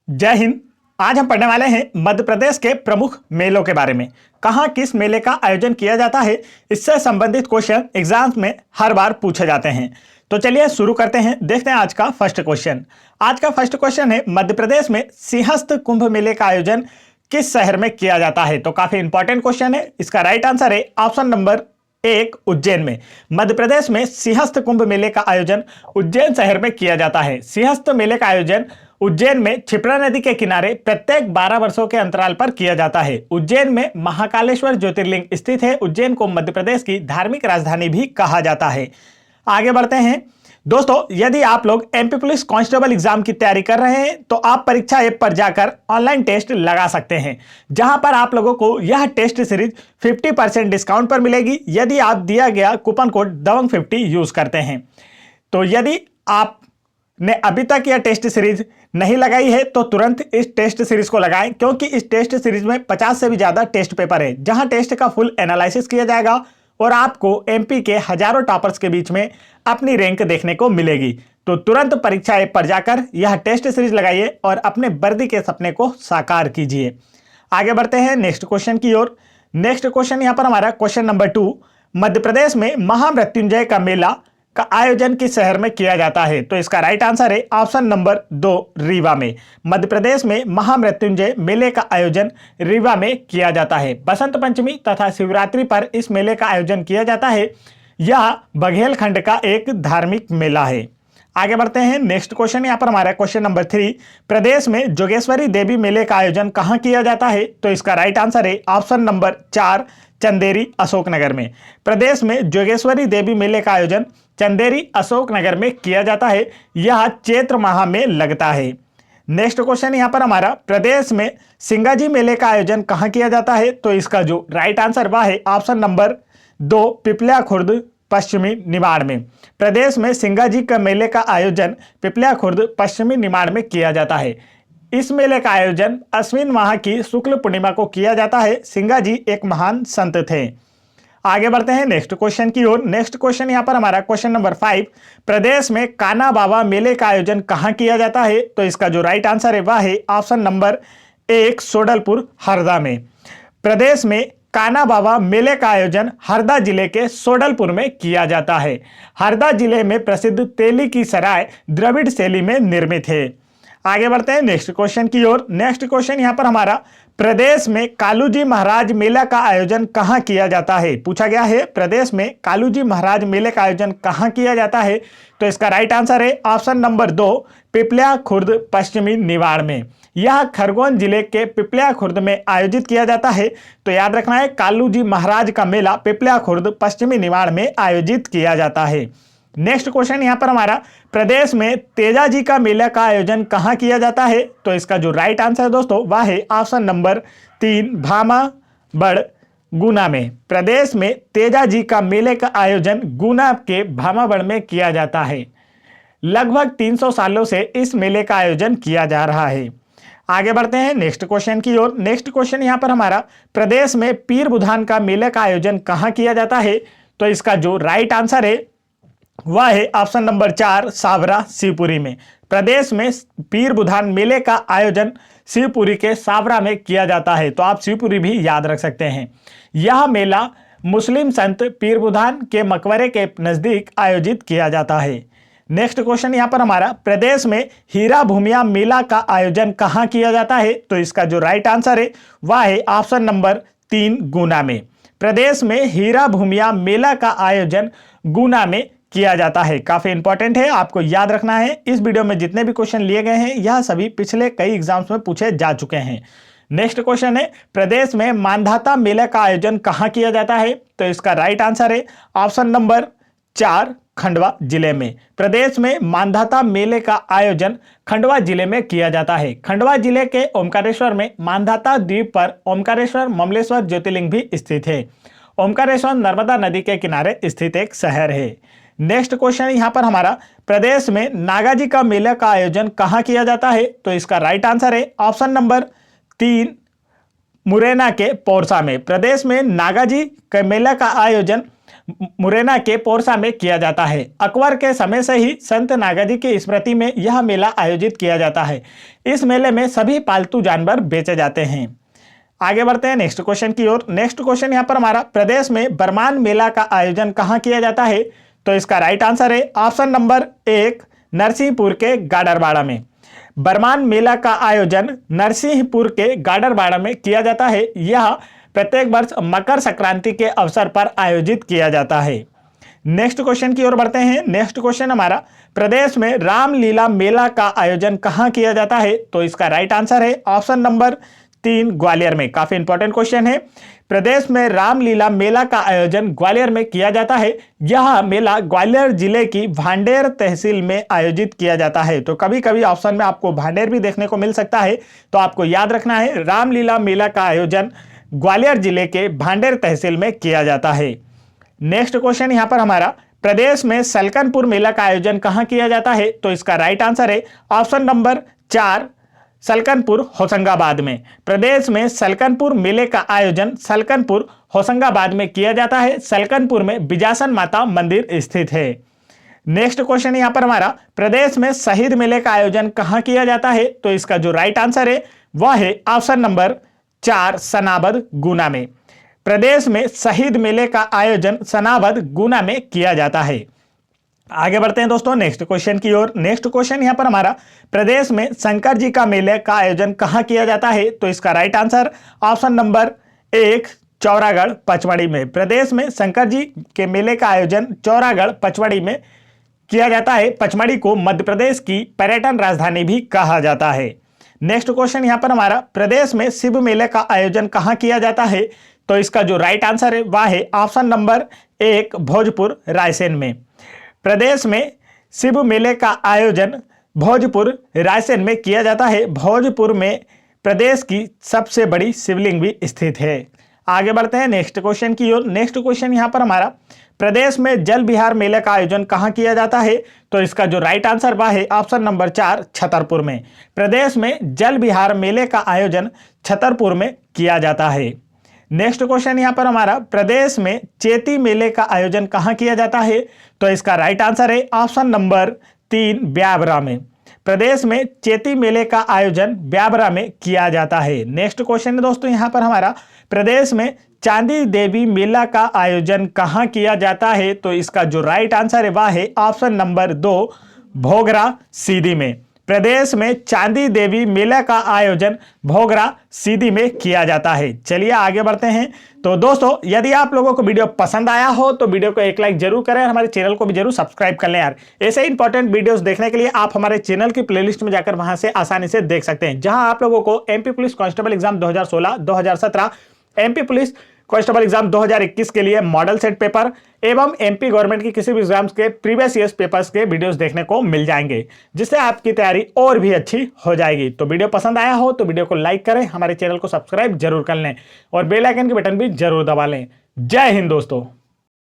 जय हिंद। आज हम पढ़ने वाले हैं मध्य प्रदेश के प्रमुख मेलों के बारे में। कहां किस मेले का आयोजन किया जाता है, इससे संबंधित क्वेश्चन एग्जाम्स में हर बार पूछे जाते हैं। तो चलिए शुरू करते हैं। देखते हैं आज का फर्स्ट क्वेश्चन। आज का फर्स्ट क्वेश्चन है, मध्य प्रदेश में सिंहस्थ कुंभ मेले का आयोजन किस शहर में किया जाता है। तो काफी इंपॉर्टेंट क्वेश्चन है। इसका राइट आंसर है ऑप्शन नंबर 1, उज्जैन में। मध्य प्रदेश में सिंहस्थ कुंभ मेले का आयोजन उज्जैन शहर में किया जाता है। सिंहस्थ मेले का आयोजन उज्जैन में क्षिप्रा नदी के किनारे प्रत्येक 12 वर्षों के अंतराल पर किया जाता है। उज्जैन में महाकालेश्वर ज्योतिर्लिंग स्थित है। उज्जैन को मध्य प्रदेश की धार्मिक राजधानी भी कहा जाता है। आगे बढ़ते हैं दोस्तों, यदि आप लोग एमपी पुलिस कांस्टेबल एग्जाम की तैयारी कर रहे हैं तो आप परीक्षा ऐप पर जाकर ऑनलाइन टेस्ट लगा सकते हैं, जहां पर आप लोगों को यह टेस्ट सीरीज 50% डिस्काउंट पर मिलेगी यदि आप दिया गया कूपन कोड दबंग50 यूज करते हैं। तो यदि आपने अभी तक यह टेस्ट सीरीज नहीं लगाई है तो तुरंत इस टेस्ट सीरीज को लगाएं, क्योंकि इस टेस्ट सीरीज में 50 से भी ज्यादा टेस्ट पेपर है, जहां टेस्ट का फुल एनालिसिस किया जाएगा और आपको एमपी के हजारों टॉपर्स के बीच में अपनी रैंक देखने को मिलेगी। तो तुरंत परीक्षा ऐप पर जाकर यह टेस्ट सीरीज लगाइए और अपने वर्दी के सपने को साकार कीजिए। आगे बढ़ते हैं नेक्स्ट क्वेश्चन की ओर। नेक्स्ट क्वेश्चन यहां पर हमारा क्वेश्चन नंबर 2, मध्य प्रदेश में महामृत्युंजय का मेला का आयोजन किस शहर में किया जाता है। तो इसका राइट आंसर है ऑप्शन नंबर 2, रीवा में। मध्य प्रदेश में महामृत्युंजय मेले का आयोजन रीवा में किया जाता है। बसंत पंचमी तथा शिवरात्रि पर इस मेले का आयोजन किया जाता है। यह बघेलखंड का एक धार्मिक मेला है। आगे बढ़ते हैं नेक्स्ट क्वेश्चन। यहाँ पर हमारा क्वेश्चन नंबर 3, प्रदेश में जोगेश्वरी देवी मेले का आयोजन कहाँ किया जाता है। तो इसका राइट आंसर है ऑप्शन नंबर 4, चंदेरी अशोकनगर में। प्रदेश में जोगेश्वरी देवी मेले का आयोजन चंदेरी अशोकनगर में किया जाता है। यह चैत्र माह में लगता है। नेक्स्ट क्वेश्चन यहाँ पर हमारा, प्रदेश में सिंगाजी मेले का आयोजन कहाँ किया जाता है। तो इसका जो राइट आंसर वह है ऑप्शन नंबर 2, पिपलिया खुर्द पश्चिमी निमाड़ में। प्रदेश में सिंगाजी का मेले का आयोजन पिपलिया खुर्द पश्चिमी निमाड़ में किया जाता है। इस मेले का आयोजन अश्विन माह की शुक्ल पूर्णिमा को किया जाता है। सिंगाजी एक महान संत थे। आगे बढ़ते हैं नेक्स्ट क्वेश्चन की ओर। नेक्स्ट क्वेश्चन यहाँ पर हमारा क्वेश्चन नंबर 5, प्रदेश में कान्हा बाबा मेले का आयोजन कहाँ किया जाता है। तो इसका जो राइट आंसर है वह है ऑप्शन नंबर 1, सोडलपुर हरदा में। प्रदेश में कान्हा बाबा मेले का आयोजन हरदा जिले के सोडलपुर में किया जाता है। हरदा जिले में प्रसिद्ध तेली की सराय द्रविड़ शैली में निर्मित है। आगे बढ़ते हैं नेक्स्ट क्वेश्चन की ओर। नेक्स्ट क्वेश्चन यहाँ पर हमारा, प्रदेश में कालूजी महाराज मेला का आयोजन कहाँ किया जाता है। पूछा गया है प्रदेश में कालूजी महाराज मेले का आयोजन कहाँ किया जाता है। तो इसका राइट आंसर है ऑप्शन नंबर 2, पिपलिया खुर्द पश्चिमी निवाड़ में। यह खरगोन जिले के पिपलिया खुर्द में आयोजित किया जाता है। तो याद रखना है, कालूजी महाराज का मेला पिपलिया खुर्द पश्चिमी निवाड़ में आयोजित किया जाता है। नेक्स्ट क्वेश्चन यहाँ पर हमारा, प्रदेश में तेजाजी का मेला का आयोजन कहाँ किया जाता है। तो इसका जो राइट आंसर है दोस्तों वह है ऑप्शन नंबर 3, भामाबड़ गुना में। प्रदेश में तेजाजी का मेले का आयोजन गुना के भामाबड़ में किया जाता है। लगभग 300 सालों से इस मेले का आयोजन किया जा रहा है। आगे बढ़ते हैं नेक्स्ट क्वेश्चन की ओर। नेक्स्ट क्वेश्चन यहाँ पर हमारा, प्रदेश में पीर बुधान का मेले का आयोजन कहाँ किया जाता है। तो इसका जो राइट आंसर है वह है ऑप्शन नंबर 4, सावरा शिवपुरी में। प्रदेश में पीर बुधान मेले का आयोजन शिवपुरी के सावरा में किया जाता है। तो आप शिवपुरी भी याद रख सकते हैं। यह मेला मुस्लिम संत पीर बुधान के मकबरे के नजदीक आयोजित किया जाता है। नेक्स्ट क्वेश्चन यहाँ पर हमारा, प्रदेश में हीरा भूमिया मेला का आयोजन कहाँ किया जाता है। तो इसका जो राइट आंसर है वह है ऑप्शन नंबर 3, गुना में। प्रदेश में हीरा भूमिया मेला का आयोजन गुना में किया जाता है। काफी इंपॉर्टेंट है, आपको याद रखना है। इस वीडियो में जितने भी क्वेश्चन लिए गए हैं यह सभी पिछले कई एग्जाम्स में पूछे जा चुके हैं। नेक्स्ट क्वेश्चन है, प्रदेश में मानधाता मेले का आयोजन कहाँ किया जाता है। तो इसका राइट आंसर है ऑप्शन नंबर 4, खंडवा जिले में। प्रदेश में मानधाता मेले का आयोजन खंडवा जिले में किया जाता है। खंडवा जिले के ओमकारेश्वर में मानधाता द्वीप पर ओमकारेश्वर ममलेश्वर ज्योतिर्लिंग भी स्थित है। ओमकारेश्वर नर्मदा नदी के किनारे स्थित एक शहर है। नेक्स्ट क्वेश्चन यहाँ पर हमारा, प्रदेश में नागाजी का मेला का आयोजन कहाँ किया जाता है। तो इसका राइट आंसर है ऑप्शन नंबर 3, मुरैना के पौरसा में। प्रदेश में नागाजी के मेला का आयोजन मुरैना के पोरसा में किया जाता है। अकबर के समय से ही संत नागाजी की स्मृति में यह मेला आयोजित किया जाता है। इस मेले में सभी पालतू जानवर बेचे जाते हैं। आगे बढ़ते हैं नेक्स्ट क्वेश्चन की ओर। नेक्स्ट क्वेश्चन यहाँ पर हमारा, प्रदेश में बरमान मेला का आयोजन कहाँ किया जाता है? तो इसका राइट आंसर है ऑप्शन नंबर 1, नरसिंहपुर के गाडरबाड़ा में। बरमान मेला का आयोजन नरसिंहपुर के गाडरबाड़ा में किया जाता है। यह प्रत्येक वर्ष मकर संक्रांति के अवसर पर आयोजित किया जाता है। नेक्स्ट क्वेश्चन की ओर बढ़ते हैं। नेक्स्ट क्वेश्चन हमारा, प्रदेश में रामलीला मेला का आयोजन कहाँ किया जाता है? तो इसका राइट आंसर है ऑप्शन नंबर 3, ग्वालियर में। काफी इंपॉर्टेंट क्वेश्चन है। प्रदेश में रामलीला मेला का आयोजन ग्वालियर में किया जाता है। यह मेला ग्वालियर जिले की भांडेर तहसील में आयोजित किया जाता है। तो कभी कभी ऑप्शन में आपको भांडेर भी देखने को मिल सकता है, तो आपको याद रखना है रामलीला मेला का आयोजन ग्वालियर जिले के भांडेर तहसील में किया जाता है। नेक्स्ट क्वेश्चन यहां पर हमारा, प्रदेश में सलकनपुर मेला का आयोजन कहां किया जाता है? तो इसका राइट आंसर है ऑप्शन नंबर 4, सलकनपुर होशंगाबाद में। प्रदेश में सलकनपुर मेले का आयोजन सलकनपुर होशंगाबाद में किया जाता है। सलकनपुर में बिजासन माता मंदिर स्थित है। नेक्स्ट क्वेश्चन यहां पर हमारा, प्रदेश में शहीद मेले का आयोजन कहां किया जाता है? तो इसका जो राइट आंसर है वह है ऑप्शन नंबर 4, सनाबद गुना में। प्रदेश में शहीद मेले का आयोजन सनाबद गुना में किया जाता है। आगे बढ़ते हैं दोस्तों नेक्स्ट क्वेश्चन की ओर। नेक्स्ट क्वेश्चन यहां पर हमारा, प्रदेश में शंकर जी का मेले का आयोजन कहां किया जाता है? तो इसका right answer option number 1, Chauragarh Pachmarhi में। प्रदेश में शंकर जी के मेले का आयोजन चौरागढ़ पचमढ़ी में किया जाता है। पचमढ़ी को मध्य प्रदेश की पर्यटन राजधानी भी कहा जाता है। नेक्स्ट क्वेश्चन यहां पर हमारा, प्रदेश में शिव मेले का आयोजन कहां किया जाता है? तो इसका जो राइट आंसर है वह है ऑप्शन नंबर 1, भोजपुर रायसेन में। प्रदेश में शिव मेले का आयोजन भोजपुर रायसेन में किया जाता है। भोजपुर में प्रदेश की सबसे बड़ी शिवलिंग भी स्थित है। आगे बढ़ते हैं नेक्स्ट क्वेश्चन की ओर। नेक्स्ट क्वेश्चन यहां पर हमारा, प्रदेश में जल विहार मेले का आयोजन कहां किया जाता है? तो इसका जो राइट आंसर वह है ऑप्शन नंबर 4, छतरपुर में। प्रदेश में जल विहार मेले का आयोजन छतरपुर में किया जाता है। नेक्स्ट क्वेश्चन यहां पर हमारा, प्रदेश में चेती मेले का आयोजन कहां किया जाता है? तो इसका राइट आंसर है ऑप्शन नंबर 3, ब्यावरा में। प्रदेश में चेती मेले का आयोजन ब्यावरा में किया जाता है। नेक्स्ट क्वेश्चन है दोस्तों यहां पर हमारा, प्रदेश में चांदी देवी मेला का आयोजन कहां किया जाता है? तो इसका जो राइट आंसर है वह है ऑप्शन नंबर 2, भोगरा सीधी में। प्रदेश में चांदी देवी मेला का आयोजन भोगरा सीधी में किया जाता है। चलिए आगे बढ़ते हैं। तो दोस्तों यदि आप लोगों को वीडियो पसंद आया हो तो वीडियो को एक लाइक जरूर करें और हमारे चैनल को भी जरूर सब्सक्राइब कर लें यार। ऐसे इंपॉर्टेंट वीडियोस देखने के लिए आप हमारे चैनल की प्लेलिस्ट में जाकर वहां से आसानी से देख सकते हैं, जहां आप लोगों को MP police constable exam 2016, 2017, MP police constable exam 2021 के लिए मॉडल सेट पेपर एवं एमपी गवर्नमेंट की किसी भी एग्जाम्स के प्रीवियस ईयर्स पेपर्स के वीडियोस देखने को मिल जाएंगे, जिससे आपकी तैयारी और भी अच्छी हो जाएगी। तो वीडियो पसंद आया हो तो वीडियो को लाइक करें, हमारे चैनल को सब्सक्राइब जरूर कर लें और बेल आइकन के बटन भी जरूर दबा लें। जय हिंद दोस्तों।